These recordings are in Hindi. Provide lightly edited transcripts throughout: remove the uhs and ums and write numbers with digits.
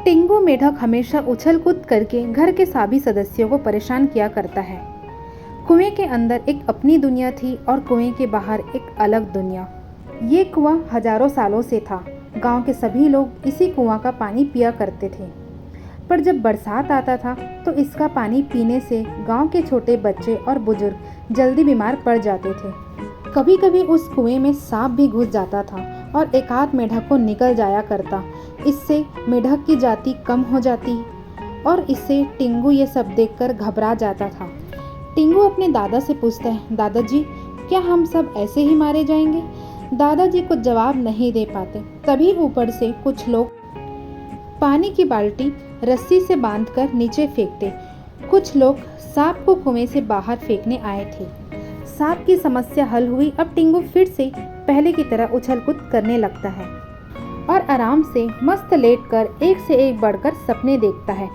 टिंगू मेढक हमेशा उछल कूद करके घर के सभी सदस्यों को परेशान किया करता है। कुएं के अंदर एक अपनी दुनिया थी और कुएं के बाहर एक अलग दुनिया। ये कुआं हजारों सालों से था। गांव के सभी लोग इसी कुआं का पानी पिया करते थे। पर जब बरसात आता था तो इसका पानी पीने से गांव के छोटे बच्चे और बुजुर्ग जल्दी बीमार पड़ जाते थे। कभी कभी उस कुएं में सांप भी घुस जाता था और एक आध मेढक को निकल जाया करता। इससे मेढक की जाति कम हो जाती और इससे टिंगू ये सब देखकर घबरा जाता था। टिंगू अपने दादा से पूछता है, दादाजी क्या हम सब ऐसे ही मारे जाएंगे? दादाजी कुछ जवाब नहीं दे पाते। तभी ऊपर से कुछ लोग पानी की बाल्टी रस्सी से बांधकर नीचे फेंकते। कुछ लोग सांप को कुएं से बाहर फेंकने आए थे। सांप की समस्या हल हुई। अब टिंगू फिर से पहले की तरह उछल कूद करने लगता है और आराम से मस्त लेटकर एक से एक बढ़कर सपने देखता है।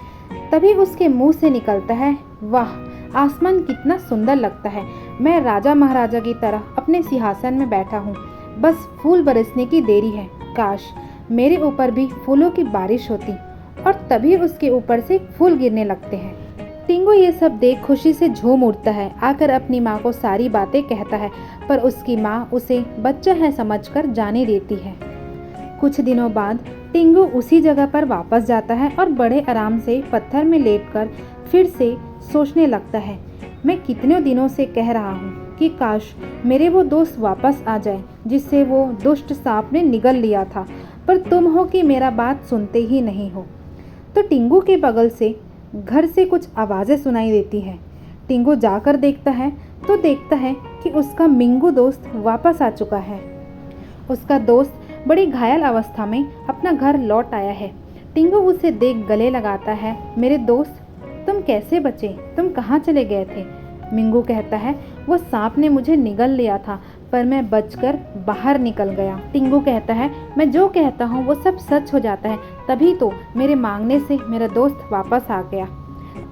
तभी उसके मुंह से निकलता है, वाह आसमान कितना सुंदर लगता है। मैं राजा महाराजा की तरह अपने सिंहासन में बैठा हूँ। बस फूल बरसने की देरी है। काश मेरे ऊपर भी फूलों की बारिश होती। और तभी उसके ऊपर से फूल गिरने लगते हैं। टिंगू ये सब देख खुशी से झूम उठता है। आकर अपनी माँ को सारी बातें कहता है, पर उसकी माँ उसे बच्चा है समझकर जाने देती है। कुछ दिनों बाद टिंगू उसी जगह पर वापस जाता है और बड़े आराम से पत्थर में लेटकर फिर से सोचने लगता है, मैं कितने दिनों से कह रहा हूँ कि काश मेरे वो दोस्त वापस आ जाए जिससे वो दुष्ट सांप ने निगल लिया था, पर तुम हो कि मेरा बात सुनते ही नहीं हो। तो टिंगू के बगल से घर से कुछ आवाज़ें सुनाई देती हैं। टिंगू जाकर देखता है तो देखता है कि उसका मिंगू दोस्त वापस आ चुका है। उसका दोस्त बड़ी घायल अवस्था में अपना घर लौट आया है। टिंगू उसे देख गले लगाता है, मेरे दोस्त तुम कैसे बचे? तुम कहाँ चले गए थे? मिंगू कहता है, वो सांप ने मुझे निगल लिया था पर मैं बचकर बाहर निकल गया। टिंगू कहता है, मैं जो कहता हूँ वो सब सच हो जाता है, तभी तो मेरे मांगने से मेरा दोस्त वापस आ गया।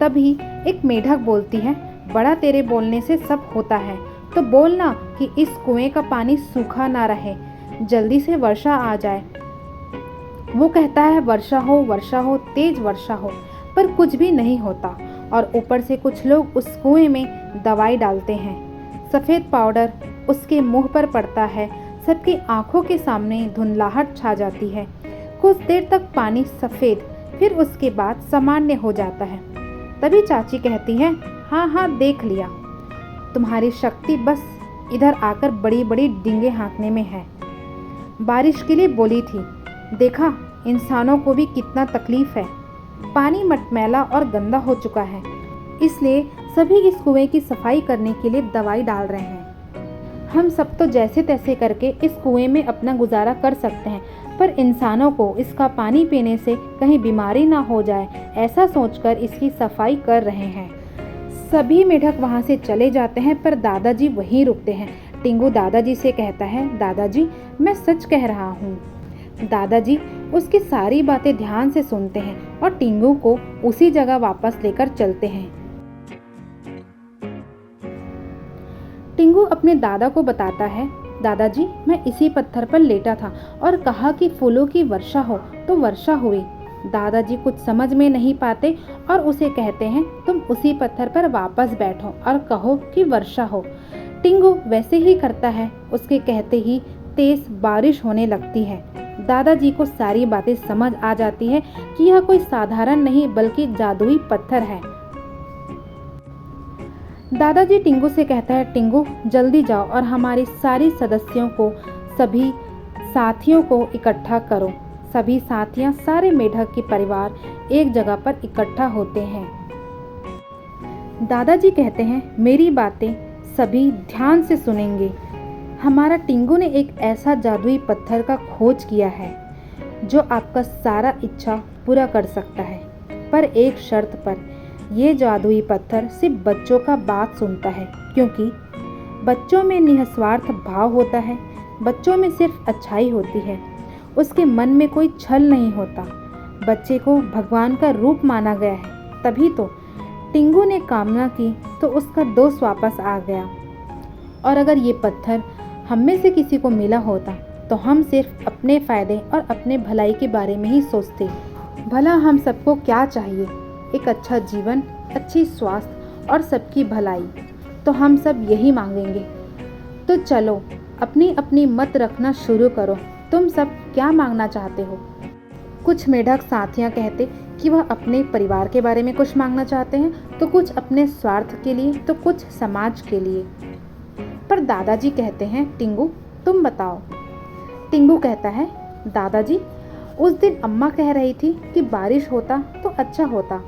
तभी एक मेढक बोलती है, बड़ा तेरे बोलने से सब होता है, तो बोलना कि इस कुएं का पानी सूखा ना रहे, जल्दी से वर्षा आ जाए। वो कहता है, वर्षा हो, तेज वर्षा हो, पर कुछ भी नहीं होता। और ऊपर से कुछ लोग उस कुएं में दवाई डालते हैं। सफ़ेद पाउडर उसके मुंह पर पड़ता है। सबकी आंखों के सामने धुंधलाहट छा जाती है। कुछ देर तक पानी सफ़ेद, फिर उसके बाद सामान्य हो जाता है। तभी चाची कहती है, हाँ हाँ देख लिया, तुम्हारी शक्ति बस इधर आकर बड़ी बड़ी डींगे हाँकने में है। बारिश के लिए बोली थी, देखा इंसानों को भी कितना तकलीफ है। पानी मटमैला और गंदा हो चुका है, इसलिए सभी इस कुएं की सफाई करने के लिए दवाई डाल रहे हैं। हम सब तो जैसे तैसे करके इस कुएं में अपना गुजारा कर सकते हैं, पर इंसानों को इसका पानी पीने से कहीं बीमारी ना हो जाए, ऐसा सोचकर इसकी सफाई कर रहे हैं। सभी मेढक वहां से चले जाते हैं, पर दादाजी वहीं रुकते हैं। टिंगू दादाजी से कहता है, दादाजी मैं सच कह रहा हूँ। दादाजी उसकी सारी बातें ध्यान से सुनते हैं और टिंगू को उसी जगह वापस लेकर चलते हैं। टिंगू अपने दादा को बताता है, दादाजी मैं इसी पत्थर पर लेटा था और कहा कि फूलों की वर्षा हो, तो वर्षा हुई। दादाजी कुछ समझ में नहीं पाते और उसे कहते हैं, तुम उसी पत्थर पर वापस बैठो और कहो कि वर्षा हो। टिंगू वैसे ही करता है। उसके कहते ही तेज बारिश होने लगती है। दादाजी को सारी बातें समझ आ जाती है कि यह कोई साधारण नहीं बल्कि जादुई पत्थर है। दादाजी टिंगू से कहता है, टिंगू जल्दी जाओ और हमारे सारे सदस्यों को, सभी साथियों को इकट्ठा करो। सभी साथियां, सारे मेढक के परिवार एक जगह पर इकट्ठा होते हैं। दादाजी कहते हैं, मेरी बातें सभी ध्यान से सुनेंगे। हमारा टिंगू ने एक ऐसा जादुई पत्थर का खोज किया है जो आपका सारा इच्छा पूरा कर सकता है, पर एक शर्त पर। ये जादुई पत्थर सिर्फ बच्चों का बात सुनता है, क्योंकि बच्चों में निस्वार्थ भाव होता है। बच्चों में सिर्फ अच्छाई होती है, उसके मन में कोई छल नहीं होता। बच्चे को भगवान का रूप माना गया है। तभी तो टिंगू ने कामना की तो उसका दोस्त वापस आ गया। और अगर ये पत्थर हम में से किसी को मिला होता तो हम सिर्फ अपने फ़ायदे और अपने भलाई के बारे में ही सोचते। भला हम सबको क्या चाहिए? एक अच्छा जीवन, अच्छी स्वास्थ्य और सबकी भलाई। तो हम सब यही मांगेंगे। तो चलो अपनी अपनी मत रखना शुरू करो। तुम सब क्या मांगना चाहते हो? कुछ मेढक साथियाँ कहते कि वह अपने परिवार के बारे में कुछ मांगना चाहते हैं, तो कुछ अपने स्वार्थ के लिए, तो कुछ समाज के लिए। पर दादाजी कहते हैं, टिंगू तुम बताओ। टिंगू कहता है, दादाजी उस दिन अम्मा कह रही थी कि बारिश होता तो अच्छा होता।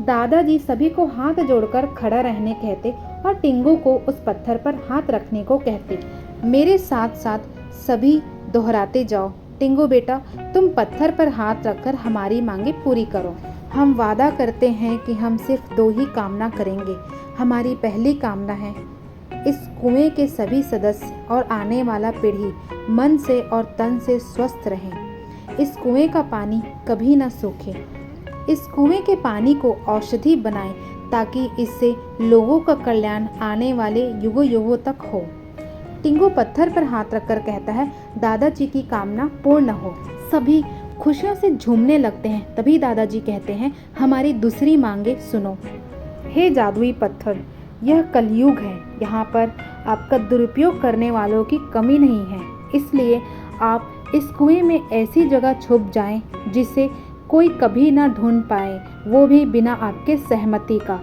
दादाजी सभी को हाथ जोड़कर खड़ा रहने कहते और टिंगू को उस पत्थर पर हाथ रखने को कहते। मेरे साथ साथ सभी दोहराते जाओ। टिंगू बेटा, तुम पत्थर पर हाथ रखकर हमारी मांगे पूरी करो। हम वादा करते हैं कि हम सिर्फ 2 ही कामना करेंगे। हमारी पहली कामना है इस कुएं के सभी सदस्य और आने वाला पीढ़ी मन से और तन से स्वस्थ रहें। इस कुएं का पानी कभी न सूखे। इस कुएं के पानी को औषधि बनाएं ताकि इससे लोगों का कल्याण आने वाले युगों युगों तक हो। टिंगू पत्थर पर हाथ रखकर कहता है, दादाजी की कामना पूर्ण हो। सभी खुशियों से झूमने लगते हैं। तभी दादाजी कहते हैं, हमारी दूसरी मांगे सुनो। हे जादुई पत्थर, यह कलयुग है। यहाँ पर आपका दुरुपयोग करने वालों की कमी नहीं है। इसलिए आप इस कुएं में ऐसी जगह छुप जाएं जिसे कोई कभी ना ढूंढ पाए, वो भी बिना आपके सहमति का।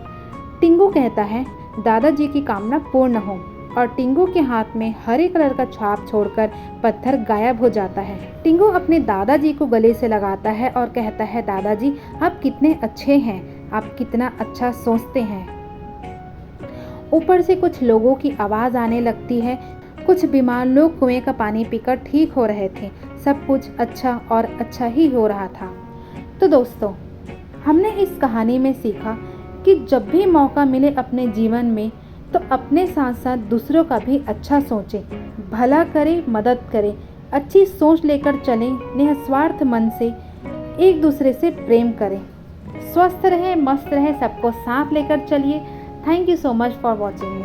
टिंगू कहता है, दादाजी की कामना पूर्ण हो। और टिंगू के हाथ में हरे कलर का छाप छोड़कर पत्थर गायब हो जाता है। टिंगू अपने दादाजी को गले से लगाता है और कहता है, दादाजी आप कितने अच्छे हैं, आप कितना अच्छा सोचते हैं। ऊपर से कुछ लोगों की आवाज़ आने लगती है। कुछ बीमार लोग कुएं का पानी पीकर ठीक हो रहे थे। सब कुछ अच्छा और अच्छा ही हो रहा था। तो दोस्तों, हमने इस कहानी में सीखा कि जब भी मौका मिले अपने जीवन में तो अपने साथ साथ दूसरों का भी अच्छा सोचें, भला करें, मदद करें, अच्छी सोच लेकर चलें, निस्वार्थ मन से एक दूसरे से प्रेम करें। स्वस्थ रहें, मस्त रहें, सबको साथ लेकर चलिए। Thank you so much for watching.